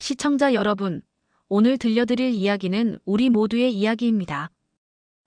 시청자 여러분, 오늘 들려드릴 이야기는 우리 모두의 이야기입니다.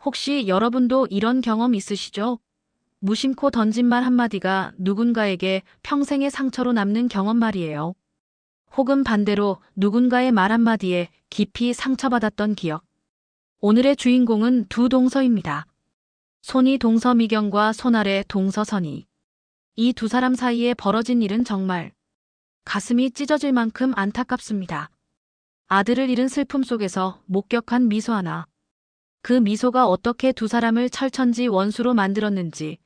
혹시 여러분도 이런 경험 있으시죠? 무심코 던진 말 한마디가 누군가에게 평생의 상처로 남는 경험 말이에요. 혹은 반대로 누군가의 말 한마디에 깊이 상처받았던 기억. 오늘의 주인공은 두 동서입니다. 손이 동서 미경과 손아래 동서 선희. 이 두 사람 사이에 벌어진 일은 정말 가슴이 찢어질 만큼 안타깝습니다. 아들을 잃은 슬픔 속에서 목격한 미소 하나. 그 미소가 어떻게 두 사람을 철천지 원수로 만들었는지,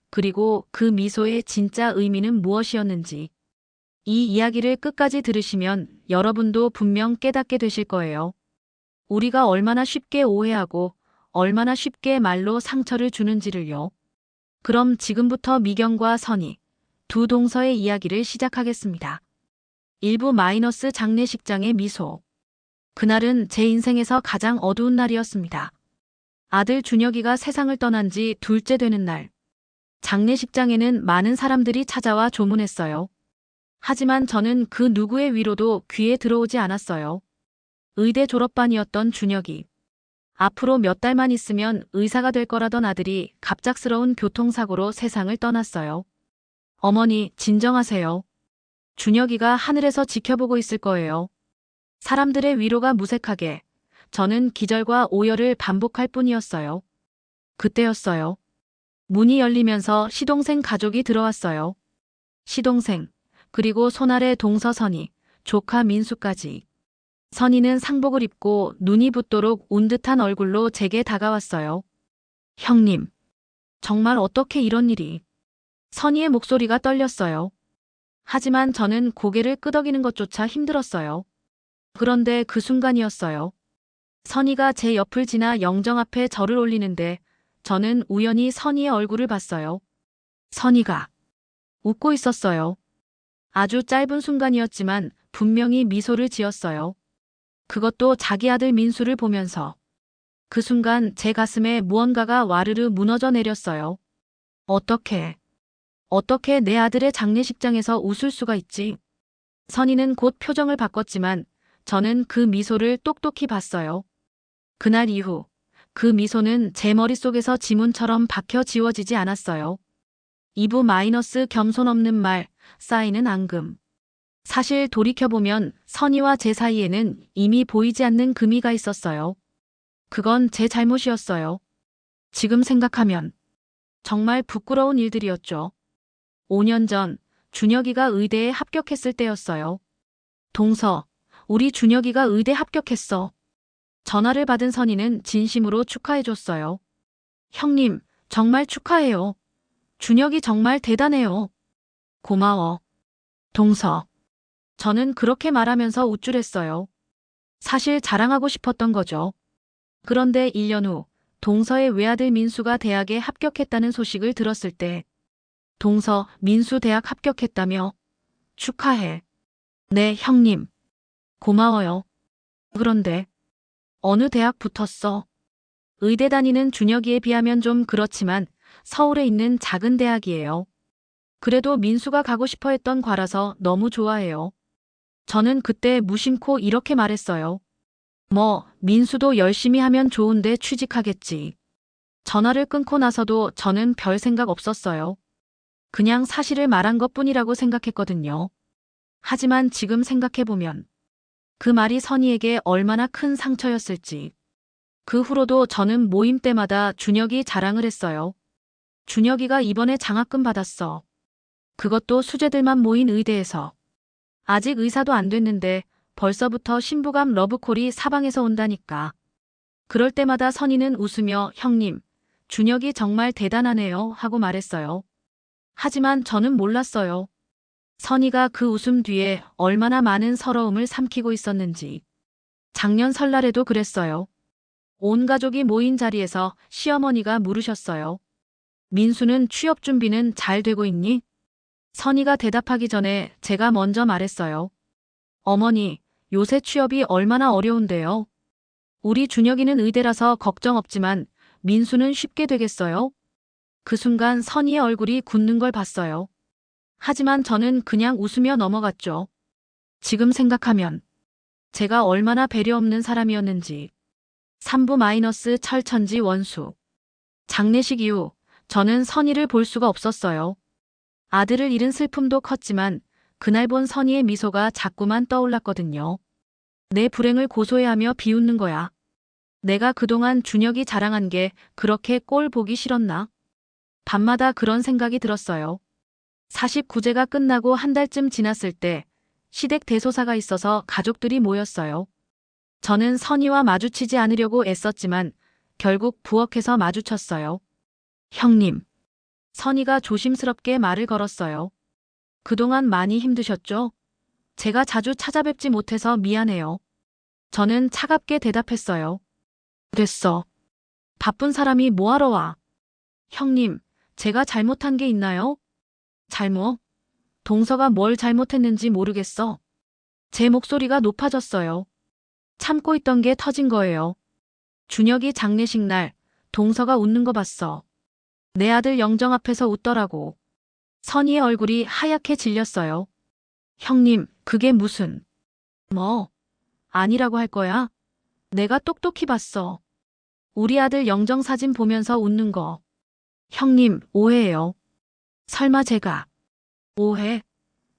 그리고 그 미소의 진짜 의미는 무엇이었는지. 이 이야기를 끝까지 들으시면 여러분도 분명 깨닫게 되실 거예요. 우리가 얼마나 쉽게 오해하고 얼마나 쉽게 말로 상처를 주는지를요. 그럼 지금부터 미경과 선희, 두 동서의 이야기를 시작하겠습니다. 1부 장례식장의 미소. 그날은 제 인생에서 가장 어두운 날이었습니다. 아들 준혁이가 세상을 떠난 지 둘째 되는 날. 장례식장에는 많은 사람들이 찾아와 조문했어요. 하지만 저는 그 누구의 위로도 귀에 들어오지 않았어요. 의대 졸업반이었던 준혁이. 앞으로 몇 달만 있으면 의사가 될 거라던 아들이 갑작스러운 교통사고로 세상을 떠났어요. 어머니, 진정하세요. 준혁이가 하늘에서 지켜보고 있을 거예요. 사람들의 위로가 무색하게, 저는 기절과 오열을 반복할 뿐이었어요. 그때였어요. 문이 열리면서 시동생 가족이 들어왔어요. 시동생, 그리고 손아래 동서 선희, 조카 민수까지. 선희는 상복을 입고 눈이 붓도록 운 듯한 얼굴로 제게 다가왔어요. 형님, 정말 어떻게 이런 일이. 선희의 목소리가 떨렸어요. 하지만 저는 고개를 끄덕이는 것조차 힘들었어요. 그런데 그 순간이었어요. 선희가 제 옆을 지나 영정 앞에 절을 올리는데 저는 우연히 선희의 얼굴을 봤어요. 선희가 웃고 있었어요. 아주 짧은 순간이었지만 분명히 미소를 지었어요. 그것도 자기 아들 민수를 보면서. 그 순간 제 가슴에 무언가가 와르르 무너져 내렸어요. 어떻게 내 아들의 장례식장에서 웃을 수가 있지? 선희는 곧 표정을 바꿨지만 저는 그 미소를 똑똑히 봤어요. 그날 이후 그 미소는 제 머릿속에서 지문처럼 박혀 지워지지 않았어요. 2부 겸손 없는 말, 쌓이는 앙금. 사실 돌이켜보면 선희와 제 사이에는 이미 보이지 않는 금이가 있었어요. 그건 제 잘못이었어요. 지금 생각하면 정말 부끄러운 일들이었죠. 5년 전 준혁이가 의대에 합격했을 때였어요. 동서, 우리 준혁이가 의대 합격했어. 전화를 받은 선희는 진심으로 축하해줬어요. 형님, 정말 축하해요. 준혁이 정말 대단해요. 고마워. 동서. 저는 그렇게 말하면서 우쭐했어요. 사실 자랑하고 싶었던 거죠. 그런데 1년 후 동서의 외아들 민수가 대학에 합격했다는 소식을 들었을 때 동서, 민수 대학 합격했다며? 축하해. 네, 형님. 고마워요. 그런데 어느 대학 붙었어? 의대 다니는 준혁이에 비하면 좀 그렇지만 서울에 있는 작은 대학이에요. 그래도 민수가 가고 싶어 했던 과라서 너무 좋아해요. 저는 그때 무심코 이렇게 말했어요. 뭐, 민수도 열심히 하면 좋은데 취직하겠지. 전화를 끊고 나서도 저는 별 생각 없었어요. 그냥 사실을 말한 것뿐이라고 생각했거든요. 하지만 지금 생각해보면 그 말이 선희에게 얼마나 큰 상처였을지. 그 후로도 저는 모임 때마다 준혁이 자랑을 했어요. 준혁이가 이번에 장학금 받았어. 그것도 수재들만 모인 의대에서. 아직 의사도 안 됐는데 벌써부터 신부감 러브콜이 사방에서 온다니까. 그럴 때마다 선희는 웃으며 형님, 준혁이 정말 대단하네요 하고 말했어요. 하지만 저는 몰랐어요. 선희가 그 웃음 뒤에 얼마나 많은 서러움을 삼키고 있었는지. 작년 설날에도 그랬어요. 온 가족이 모인 자리에서 시어머니가 물으셨어요. 민수는 취업 준비는 잘 되고 있니? 선희가 대답하기 전에 제가 먼저 말했어요. 어머니, 요새 취업이 얼마나 어려운데요. 우리 준혁이는 의대라서 걱정 없지만 민수는 쉽게 되겠어요? 그 순간 선희의 얼굴이 굳는 걸 봤어요. 하지만 저는 그냥 웃으며 넘어갔죠. 지금 생각하면 제가 얼마나 배려 없는 사람이었는지. 3부 마이너스 철천지 원수. 장례식 이후 저는 선희를 볼 수가 없었어요. 아들을 잃은 슬픔도 컸지만 그날 본 선희의 미소가 자꾸만 떠올랐거든요. 내 불행을 고소해하며 비웃는 거야. 내가 그동안 준혁이 자랑한 게 그렇게 꼴 보기 싫었나? 밤마다 그런 생각이 들었어요. 49제가 끝나고 한 달쯤 지났을 때 시댁 대소사가 있어서 가족들이 모였어요. 저는 선희와 마주치지 않으려고 애썼지만 결국 부엌에서 마주쳤어요. 형님. 선희가 조심스럽게 말을 걸었어요. 그동안 많이 힘드셨죠? 제가 자주 찾아뵙지 못해서 미안해요. 저는 차갑게 대답했어요. 됐어. 바쁜 사람이 뭐하러 와? 형님, 제가 잘못한 게 있나요? 잘못? 동서가 뭘 잘못했는지 모르겠어. 제 목소리가 높아졌어요. 참고 있던 게 터진 거예요. 준혁이 장례식 날 동서가 웃는 거 봤어. 내 아들 영정 앞에서 웃더라고. 선희의 얼굴이 하얗게 질렸어요. 형님, 그게 무슨... 뭐? 아니라고 할 거야? 내가 똑똑히 봤어. 우리 아들 영정 사진 보면서 웃는 거. 형님, 오해예요. 설마 제가... 오해?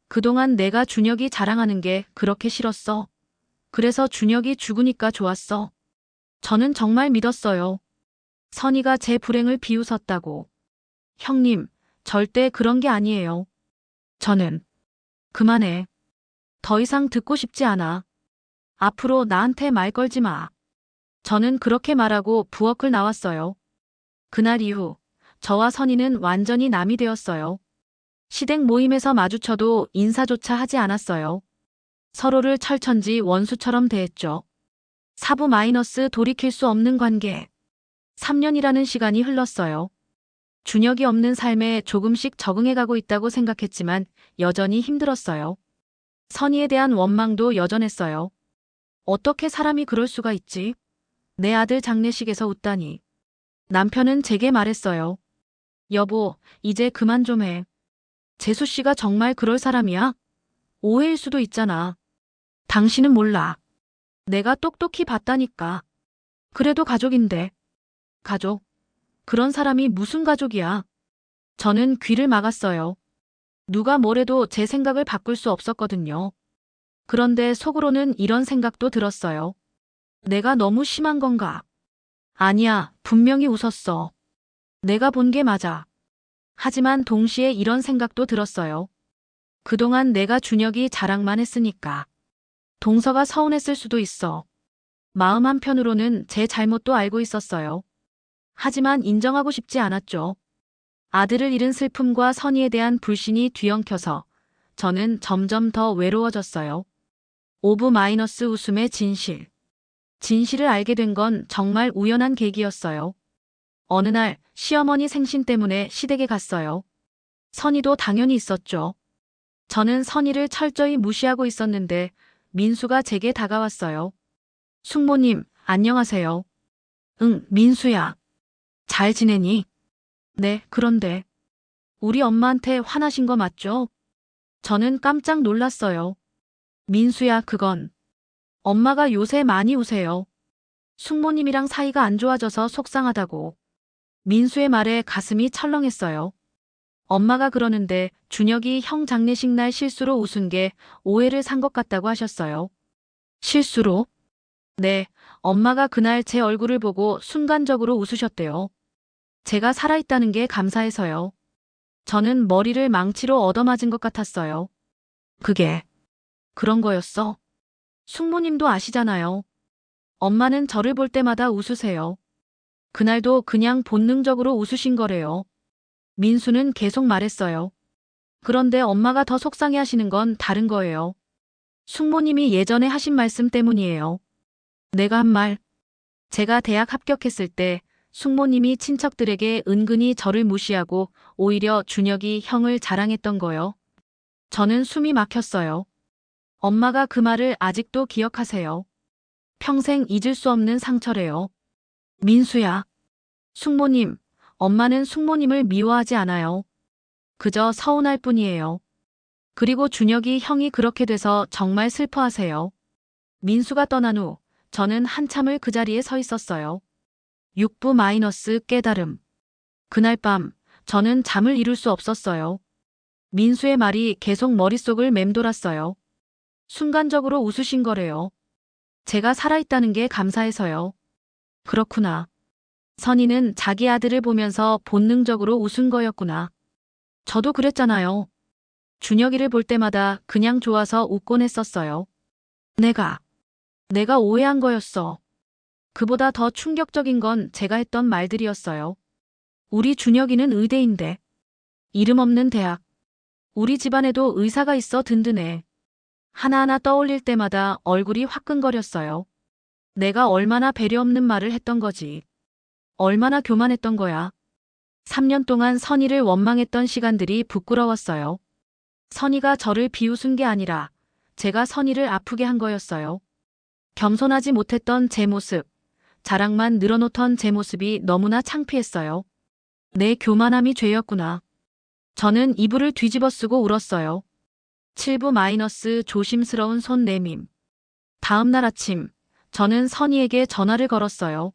그동안 내가 준혁이 자랑하는 게 그렇게 싫었어. 그래서 준혁이 죽으니까 좋았어. 저는 정말 믿었어요. 선희가 제 불행을 비웃었다고. 형님, 절대 그런 게 아니에요. 저는... 그만해. 더 이상 듣고 싶지 않아. 앞으로 나한테 말 걸지 마. 저는 그렇게 말하고 부엌을 나왔어요. 그날 이후 저와 선희는 완전히 남이 되었어요. 시댁 모임에서 마주쳐도 인사조차 하지 않았어요. 서로를 철천지 원수처럼 대했죠. 사부 마이너스 돌이킬 수 없는 관계. 3년이라는 시간이 흘렀어요. 준혁이 없는 삶에 조금씩 적응해가고 있다고 생각했지만 여전히 힘들었어요. 선희에 대한 원망도 여전했어요. 어떻게 사람이 그럴 수가 있지? 내 아들 장례식에서 웃다니. 남편은 제게 말했어요. 여보, 이제 그만 좀 해. 재수 씨가 정말 그럴 사람이야? 오해일 수도 있잖아. 당신은 몰라. 내가 똑똑히 봤다니까. 그래도 가족인데. 가족? 그런 사람이 무슨 가족이야? 저는 귀를 막았어요. 누가 뭐래도 제 생각을 바꿀 수 없었거든요. 그런데 속으로는 이런 생각도 들었어요. 내가 너무 심한 건가? 아니야, 분명히 웃었어. 내가 본 게 맞아. 하지만 동시에 이런 생각도 들었어요. 그동안 내가 준혁이 자랑만 했으니까. 동서가 서운했을 수도 있어. 마음 한편으로는 제 잘못도 알고 있었어요. 하지만 인정하고 싶지 않았죠. 아들을 잃은 슬픔과 선희에 대한 불신이 뒤엉켜서 저는 점점 더 외로워졌어요. 오브 마이너스 웃음의 진실. 진실을 알게 된 건 정말 우연한 계기였어요. 어느 날 시어머니 생신 때문에 시댁에 갔어요. 선희도 당연히 있었죠. 저는 선희를 철저히 무시하고 있었는데 민수가 제게 다가왔어요. 숙모님, 안녕하세요. 응, 민수야. 잘 지내니? 네, 그런데 우리 엄마한테 화나신 거 맞죠? 저는 깜짝 놀랐어요. 민수야, 그건 엄마가 요새 많이 우세요. 숙모님이랑 사이가 안 좋아져서 속상하다고. 민수의 말에 가슴이 철렁했어요. 엄마가 그러는데 준혁이 형 장례식 날 실수로 웃은 게 오해를 산 것 같다고 하셨어요. 실수로? 네, 엄마가 그날 제 얼굴을 보고 순간적으로 웃으셨대요. 제가 살아있다는 게 감사해서요. 저는 머리를 망치로 얻어맞은 것 같았어요. 그게 그런 거였어? 숙모님도 아시잖아요. 엄마는 저를 볼 때마다 웃으세요. 그날도 그냥 본능적으로 웃으신 거래요. 민수는 계속 말했어요. 그런데 엄마가 더 속상해 하시는 건 다른 거예요. 숙모님이 예전에 하신 말씀 때문이에요. 내가 한 말. 제가 대학 합격했을 때 숙모님이 친척들에게 은근히 저를 무시하고 오히려 준혁이 형을 자랑했던 거요. 저는 숨이 막혔어요. 엄마가 그 말을 아직도 기억하세요. 평생 잊을 수 없는 상처래요. 민수야. 숙모님, 엄마는 숙모님을 미워하지 않아요. 그저 서운할 뿐이에요. 그리고 준혁이 형이 그렇게 돼서 정말 슬퍼하세요. 민수가 떠난 후 저는 한참을 그 자리에 서 있었어요. 6부 마이너스 깨달음. 그날 밤 저는 잠을 이룰 수 없었어요. 민수의 말이 계속 머릿속을 맴돌았어요. 순간적으로 웃으신 거래요. 제가 살아있다는 게 감사해서요. 그렇구나. 선희는 자기 아들을 보면서 본능적으로 웃은 거였구나. 저도 그랬잖아요. 준혁이를 볼 때마다 그냥 좋아서 웃곤 했었어요. 내가 오해한 거였어. 그보다 더 충격적인 건 제가 했던 말들이었어요. 우리 준혁이는 의대인데. 이름 없는 대학. 우리 집안에도 의사가 있어 든든해. 하나하나 떠올릴 때마다 얼굴이 화끈거렸어요. 내가 얼마나 배려 없는 말을 했던 거지. 얼마나 교만했던 거야. 3년 동안 선희를 원망했던 시간들이 부끄러웠어요. 선희가 저를 비웃은 게 아니라 제가 선희를 아프게 한 거였어요. 겸손하지 못했던 제 모습, 자랑만 늘어놓던 제 모습이 너무나 창피했어요. 내 교만함이 죄였구나. 저는 이불을 뒤집어 쓰고 울었어요. 7부 마이너스 조심스러운 손 내밈. 다음 날 아침, 저는 선희에게 전화를 걸었어요.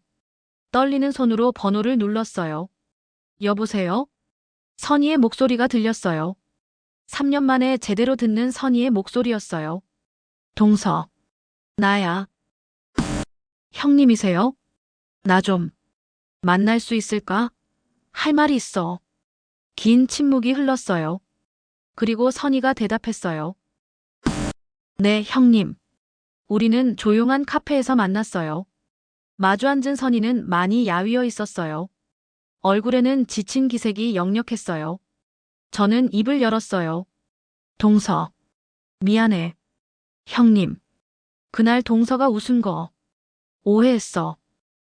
떨리는 손으로 번호를 눌렀어요. 여보세요? 선희의 목소리가 들렸어요. 3년 만에 제대로 듣는 선희의 목소리였어요. 동서. 나야. 형님이세요? 나 좀 만날 수 있을까? 할 말이 있어. 긴 침묵이 흘렀어요. 그리고 선희가 대답했어요. 네, 형님. 우리는 조용한 카페에서 만났어요. 마주 앉은 선희는 많이 야위어 있었어요. 얼굴에는 지친 기색이 역력했어요. 저는 입을 열었어요. 동서. 미안해. 형님. 그날 동서가 웃은 거. 오해했어.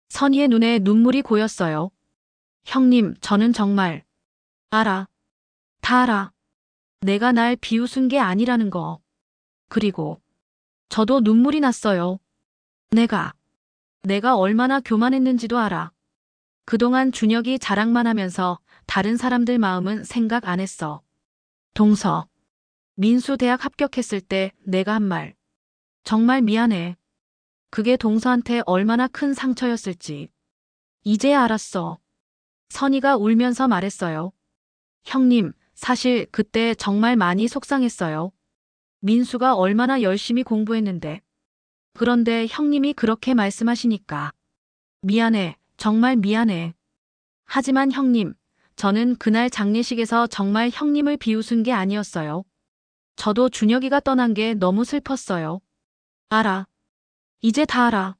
선희의 눈에 눈물이 고였어요. 형님, 저는 정말 알아. 다 알아. 내가 날 비웃은 게 아니라는 거. 그리고 저도 눈물이 났어요. 내가 얼마나 교만했는지도 알아. 그동안 준혁이 자랑만 하면서 다른 사람들 마음은 생각 안 했어. 동서. 민수 대학 합격했을 때 내가 한 말. 정말 미안해. 그게 동서한테 얼마나 큰 상처였을지. 이제야 알았어. 선희가 울면서 말했어요. 형님, 사실 그때 정말 많이 속상했어요. 민수가 얼마나 열심히 공부했는데. 그런데 형님이 그렇게 말씀하시니까. 미안해, 정말 미안해. 하지만 형님, 저는 그날 장례식에서 정말 형님을 비웃은 게 아니었어요. 저도 준혁이가 떠난 게 너무 슬펐어요. 알아. 이제 다 알아.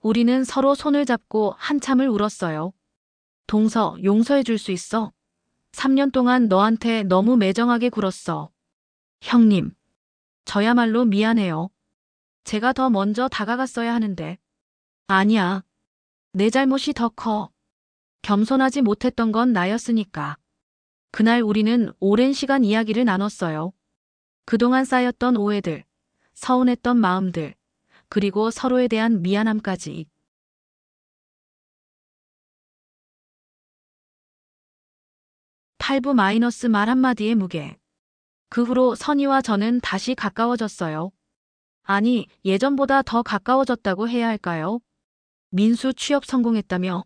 우리는 서로 손을 잡고 한참을 울었어요. 동서, 용서해 줄 수 있어? 3년 동안 너한테 너무 매정하게 굴었어. 형님. 저야말로 미안해요. 제가 더 먼저 다가갔어야 하는데. 아니야. 내 잘못이 더 커. 겸손하지 못했던 건 나였으니까. 그날 우리는 오랜 시간 이야기를 나눴어요. 그동안 쌓였던 오해들, 서운했던 마음들, 그리고 서로에 대한 미안함까지. 8부 마이너스 말 한마디의 무게. 그 후로 선희와 저는 다시 가까워졌어요. 아니, 예전보다 더 가까워졌다고 해야 할까요? 민수 취업 성공했다며.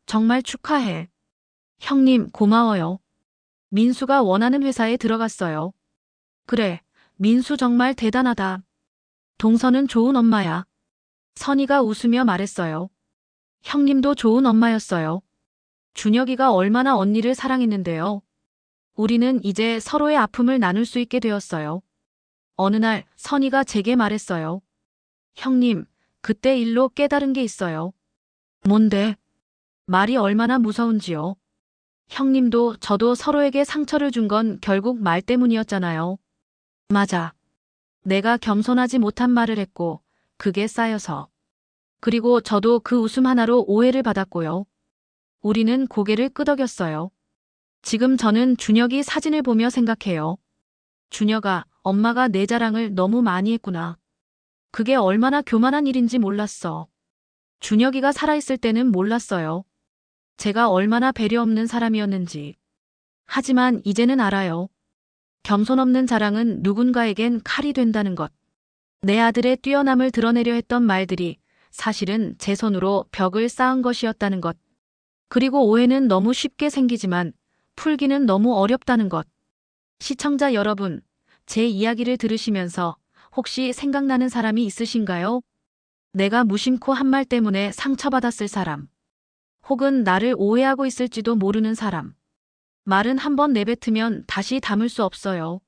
정말 축하해. 형님, 고마워요. 민수가 원하는 회사에 들어갔어요. 그래, 민수 정말 대단하다. 동서는 좋은 엄마야. 선희가 웃으며 말했어요. 형님도 좋은 엄마였어요. 준혁이가 얼마나 언니를 사랑했는데요. 우리는 이제 서로의 아픔을 나눌 수 있게 되었어요. 어느 날 선희가 제게 말했어요. 형님, 그때 일로 깨달은 게 있어요. 뭔데? 말이 얼마나 무서운지요. 형님도 저도 서로에게 상처를 준 건 결국 말 때문이었잖아요. 맞아. 내가 겸손하지 못한 말을 했고 그게 쌓여서. 그리고 저도 그 웃음 하나로 오해를 받았고요. 우리는 고개를 끄덕였어요. 지금 저는 준혁이 사진을 보며 생각해요. 준혁아, 엄마가 내 자랑을 너무 많이 했구나. 그게 얼마나 교만한 일인지 몰랐어. 준혁이가 살아있을 때는 몰랐어요. 제가 얼마나 배려 없는 사람이었는지. 하지만 이제는 알아요. 겸손 없는 자랑은 누군가에겐 칼이 된다는 것. 내 아들의 뛰어남을 드러내려 했던 말들이 사실은 제 손으로 벽을 쌓은 것이었다는 것. 그리고 오해는 너무 쉽게 생기지만 풀기는 너무 어렵다는 것. 시청자 여러분, 제 이야기를 들으시면서 혹시 생각나는 사람이 있으신가요? 내가 무심코 한 말 때문에 상처받았을 사람. 혹은 나를 오해하고 있을지도 모르는 사람. 말은 한번 내뱉으면 다시 담을 수 없어요.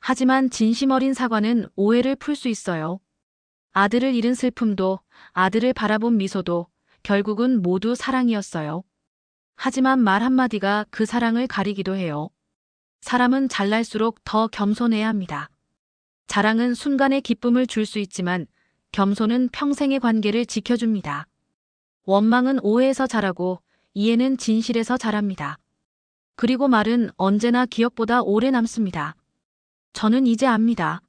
하지만 진심 어린 사과는 오해를 풀 수 있어요. 아들을 잃은 슬픔도, 아들을 바라본 미소도 결국은 모두 사랑이었어요. 하지만 말 한마디가 그 사랑을 가리기도 해요. 사람은 잘날수록 더 겸손해야 합니다. 자랑은 순간의 기쁨을 줄 수 있지만 겸손은 평생의 관계를 지켜줍니다. 원망은 오해에서 자라고 이해는 진실에서 자랍니다. 그리고 말은 언제나 기억보다 오래 남습니다. 저는 이제 압니다.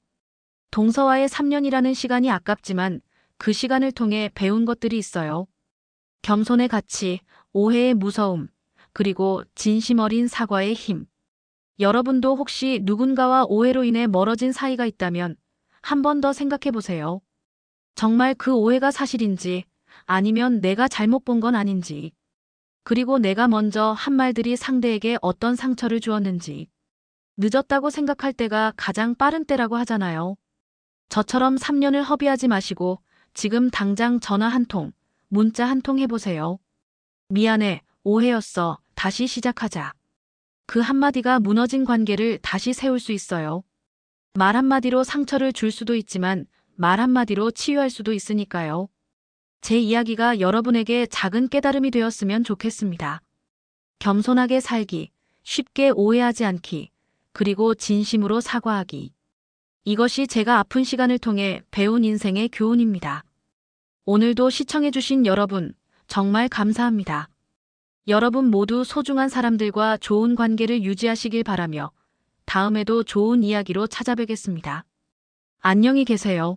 동서와의 3년이라는 시간이 아깝지만 그 시간을 통해 배운 것들이 있어요. 겸손의 가치, 오해의 무서움, 그리고 진심 어린 사과의 힘. 여러분도 혹시 누군가와 오해로 인해 멀어진 사이가 있다면 한 번 더 생각해 보세요. 정말 그 오해가 사실인지 아니면 내가 잘못 본 건 아닌지. 그리고 내가 먼저 한 말들이 상대에게 어떤 상처를 주었는지. 늦었다고 생각할 때가 가장 빠른 때라고 하잖아요. 저처럼 3년을 허비하지 마시고 지금 당장 전화 한 통, 문자 한 통 해보세요. 미안해, 오해였어. 다시 시작하자. 그 한마디가 무너진 관계를 다시 세울 수 있어요. 말 한마디로 상처를 줄 수도 있지만 말 한마디로 치유할 수도 있으니까요. 제 이야기가 여러분에게 작은 깨달음이 되었으면 좋겠습니다. 겸손하게 살기, 쉽게 오해하지 않기, 그리고 진심으로 사과하기. 이것이 제가 아픈 시간을 통해 배운 인생의 교훈입니다. 오늘도 시청해주신 여러분, 정말 감사합니다. 여러분 모두 소중한 사람들과 좋은 관계를 유지하시길 바라며 다음에도 좋은 이야기로 찾아뵙겠습니다. 안녕히 계세요.